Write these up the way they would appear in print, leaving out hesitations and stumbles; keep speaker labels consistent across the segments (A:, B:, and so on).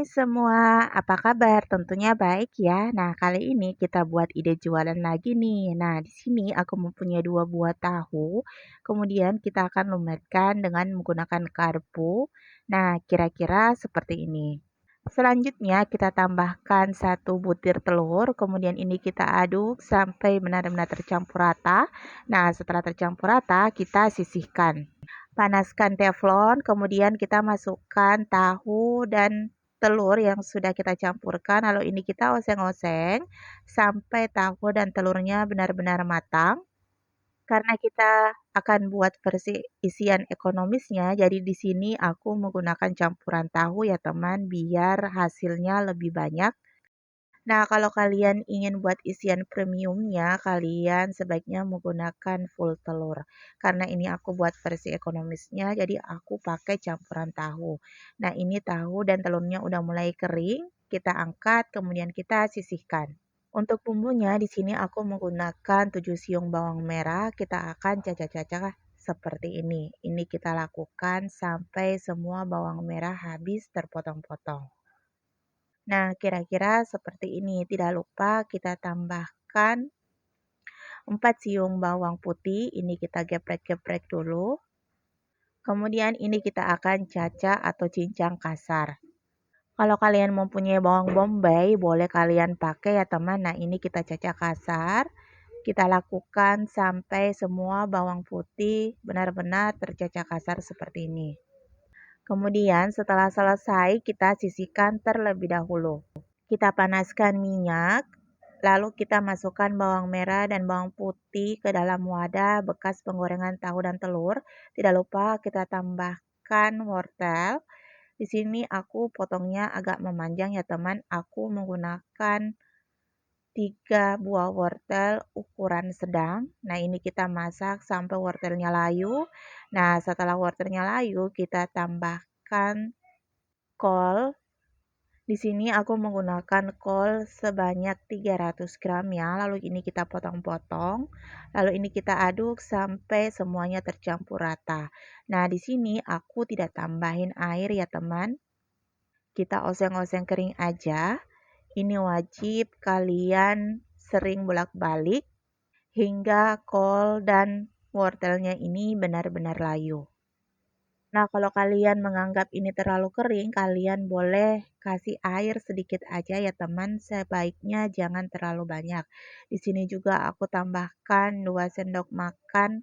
A: semua, apa kabar? Tentunya baik ya. Nah, kali ini kita buat ide jualan lagi nih. Nah, di sini aku mempunyai 2 buah tahu, kemudian kita akan lumetkan dengan menggunakan karpu. Nah, kira-kira seperti ini. Selanjutnya kita tambahkan 1 butir telur, kemudian ini kita aduk sampai benar-benar tercampur rata. Nah, setelah tercampur rata, kita sisihkan. Panaskan teflon, kemudian kita masukkan tahu dan telur yang sudah kita campurkan, lalu ini kita oseng-oseng sampai tahu dan telurnya benar-benar matang. Karena kita akan buat versi isian ekonomisnya, jadi di sini aku menggunakan campuran tahu ya teman, biar hasilnya lebih banyak. Nah, kalau kalian ingin buat isian premiumnya, kalian sebaiknya menggunakan full telur. Karena ini aku buat versi ekonomisnya, jadi aku pakai campuran tahu. Nah, ini tahu dan telurnya udah mulai kering, kita angkat, kemudian kita sisihkan. Untuk bumbunya, di sini aku menggunakan 7 siung bawang merah, kita akan cacah-cacah seperti ini. Ini kita lakukan sampai semua bawang merah habis terpotong-potong. Nah, kira-kira seperti ini. Tidak lupa kita tambahkan 4 siung bawang putih. Ini kita geprek-geprek dulu. Kemudian ini kita akan cacah atau cincang kasar. Kalau kalian mempunyai bawang bombay, boleh kalian pakai ya teman. Nah, ini kita cacah kasar. Kita lakukan sampai semua bawang putih benar-benar tercacah kasar seperti ini. Kemudian setelah selesai, kita sisihkan terlebih dahulu. Kita panaskan minyak, lalu kita masukkan bawang merah dan bawang putih ke dalam wadah bekas penggorengan tahu dan telur. Tidak lupa kita tambahkan wortel. Di sini aku potongnya agak memanjang ya teman. Aku menggunakan 3 buah wortel ukuran sedang. Nah, ini kita masak sampai wortelnya layu. Nah, setelah wortelnya layu, kita tambahkan kol. Di sini aku menggunakan kol sebanyak 300 gram ya, lalu ini kita potong-potong, lalu ini kita aduk sampai semuanya tercampur rata. Nah, di sini aku tidak tambahin air ya teman, kita oseng-oseng kering aja. Ini wajib kalian sering bolak-balik hingga kol dan wortelnya ini benar-benar layu. Nah, kalau kalian menganggap ini terlalu kering, kalian boleh kasih air sedikit aja ya teman, sebaiknya jangan terlalu banyak. Di sini juga aku tambahkan 2 sendok makan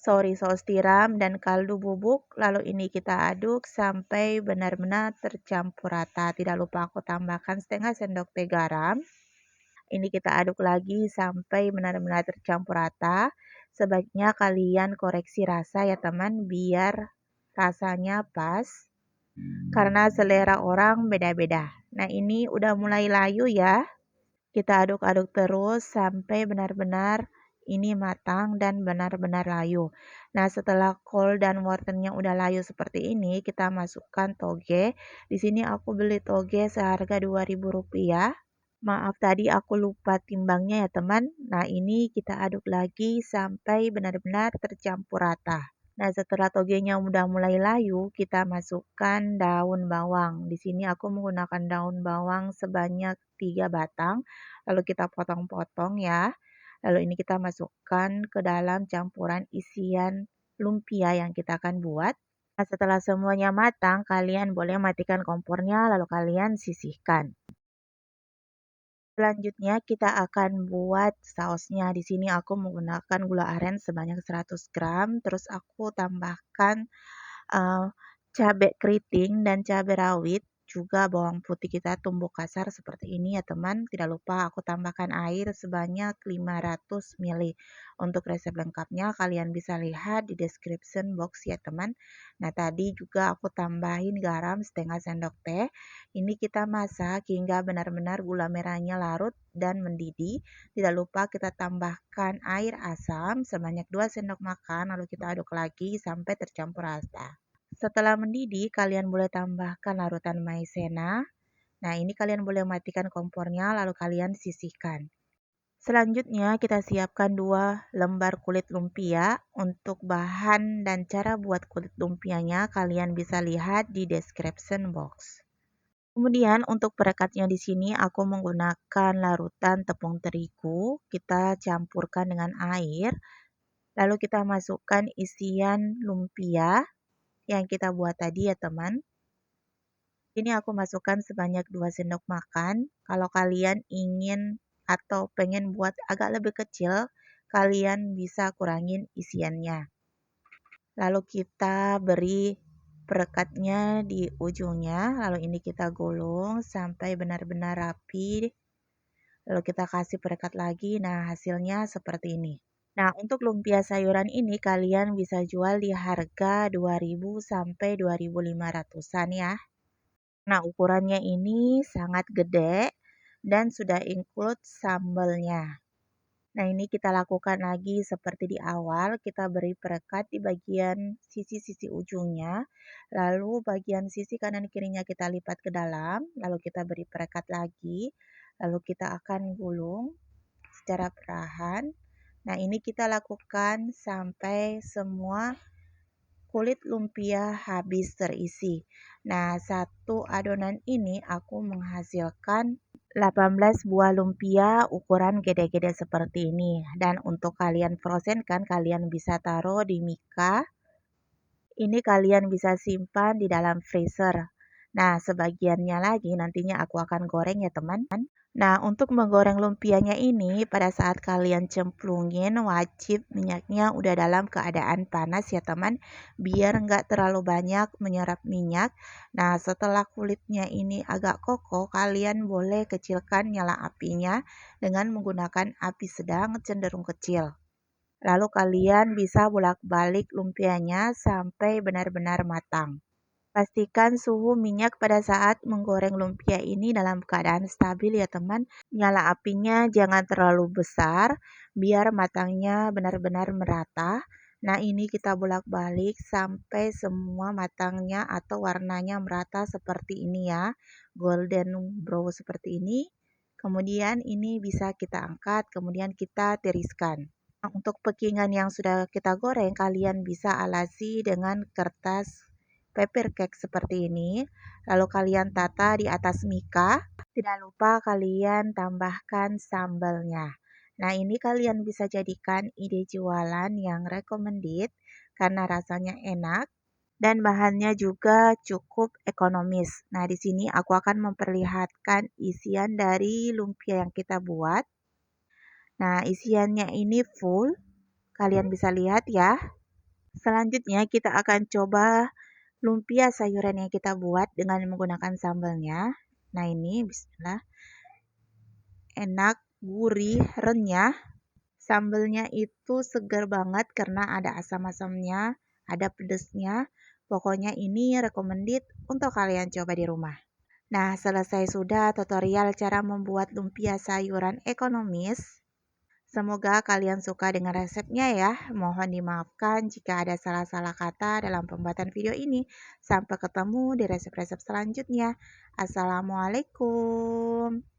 A: soy saus tiram dan kaldu bubuk, lalu ini kita aduk sampai benar-benar tercampur rata. Tidak lupa aku tambahkan setengah sendok teh garam. Ini kita aduk lagi sampai benar-benar tercampur rata. Sebaiknya kalian koreksi rasa ya teman, biar rasanya pas. Karena selera orang beda-beda. Nah, ini udah mulai layu ya. Kita aduk-aduk terus sampai benar-benar ini matang dan benar-benar layu. Nah, setelah kol dan wortelnya udah layu seperti ini, kita masukkan toge. Di sini aku beli toge seharga Rp2.000. Maaf tadi aku lupa timbangnya ya teman. Nah, ini kita aduk lagi sampai benar-benar tercampur rata. Nah, setelah togenya udah mulai layu, kita masukkan daun bawang. Di sini aku menggunakan daun bawang sebanyak 3 batang, lalu kita potong-potong ya. Lalu ini kita masukkan ke dalam campuran isian lumpia yang kita akan buat. Nah, setelah semuanya matang, kalian boleh matikan kompornya, lalu kalian sisihkan. Selanjutnya kita akan buat sausnya. Di sini aku menggunakan gula aren sebanyak 100 gram, terus aku tambahkan eee, cabai keriting dan cabai rawit, juga bawang putih kita tumbuk kasar seperti ini ya teman. Tidak lupa aku tambahkan air sebanyak 500 ml. Untuk resep lengkapnya kalian bisa lihat di description box ya teman. Nah, tadi juga aku tambahin garam setengah sendok teh. Ini kita masak hingga benar-benar gula merahnya larut dan mendidih. Tidak lupa kita tambahkan air asam sebanyak 2 sendok makan, lalu kita aduk lagi sampai tercampur rata. Setelah mendidih, kalian boleh tambahkan larutan maizena. Nah, ini kalian boleh matikan kompornya, lalu kalian sisihkan. Selanjutnya, kita siapkan 2 lembar kulit lumpia. Untuk bahan dan cara buat kulit lumpianya, kalian bisa lihat di description box. Kemudian untuk perekatnya di sini aku menggunakan larutan tepung terigu, kita campurkan dengan air, lalu kita masukkan isian lumpia yang kita buat tadi ya teman. Ini aku masukkan sebanyak 2 sendok makan. Kalau kalian ingin atau pengen buat agak lebih kecil, kalian bisa kurangin isiannya. Lalu kita beri perekatnya di ujungnya, lalu ini kita gulung sampai benar-benar rapi. Lalu kita kasih perekat lagi, nah hasilnya seperti ini. Nah, untuk lumpia sayuran ini kalian bisa jual di harga 2.000 sampai 2.500-an ya. Nah, ukurannya ini sangat gede dan sudah include sambalnya. Nah, ini kita lakukan lagi seperti di awal, kita beri perekat di bagian sisi-sisi ujungnya, lalu bagian sisi kanan kirinya kita lipat ke dalam, lalu kita beri perekat lagi, lalu kita akan gulung secara perlahan. Nah, ini kita lakukan sampai semua kulit lumpia habis terisi. Nah, satu adonan ini aku menghasilkan 18 buah lumpia ukuran gede-gede seperti ini. Dan untuk kalian frozen kan, kalian bisa taruh di mika. Ini kalian bisa simpan di dalam freezer. Nah, sebagiannya lagi nantinya aku akan goreng ya teman. Nah, untuk menggoreng lumpianya ini, pada saat kalian cemplungin, wajib minyaknya udah dalam keadaan panas ya teman, biar nggak terlalu banyak menyerap minyak. Nah, setelah kulitnya ini agak kokoh, kalian boleh kecilkan nyala apinya dengan menggunakan api sedang cenderung kecil. Lalu kalian bisa bolak-balik lumpianya sampai benar-benar matang. Pastikan suhu minyak pada saat menggoreng lumpia ini dalam keadaan stabil ya teman. Nyala apinya jangan terlalu besar biar matangnya benar-benar merata. Nah, ini kita bolak-balik sampai semua matangnya atau warnanya merata seperti ini ya. Golden brown seperti ini. Kemudian ini bisa kita angkat, kemudian kita tiriskan. Nah, untuk pekingan yang sudah kita goreng, kalian bisa alasi dengan kertas paper cake seperti ini. Lalu kalian tata di atas mika. Tidak lupa kalian tambahkan sambalnya. Nah, ini kalian bisa jadikan ide jualan yang recommended karena rasanya enak dan bahannya juga cukup ekonomis. Nah, di sini aku akan memperlihatkan isian dari lumpia yang kita buat. Nah, isiannya ini full. Kalian bisa lihat ya. Selanjutnya kita akan coba lumpia sayuran yang kita buat dengan menggunakan sambalnya. Nah, ini bismillah. Enak, gurih, renyah. Sambalnya itu segar banget karena ada asam-asamnya, ada pedesnya. Pokoknya ini recommended untuk kalian coba di rumah. Nah, selesai sudah tutorial cara membuat lumpia sayuran ekonomis. Semoga kalian suka dengan resepnya ya. Mohon dimaafkan jika ada salah-salah kata dalam pembuatan video ini. Sampai ketemu di resep-resep selanjutnya. Assalamualaikum.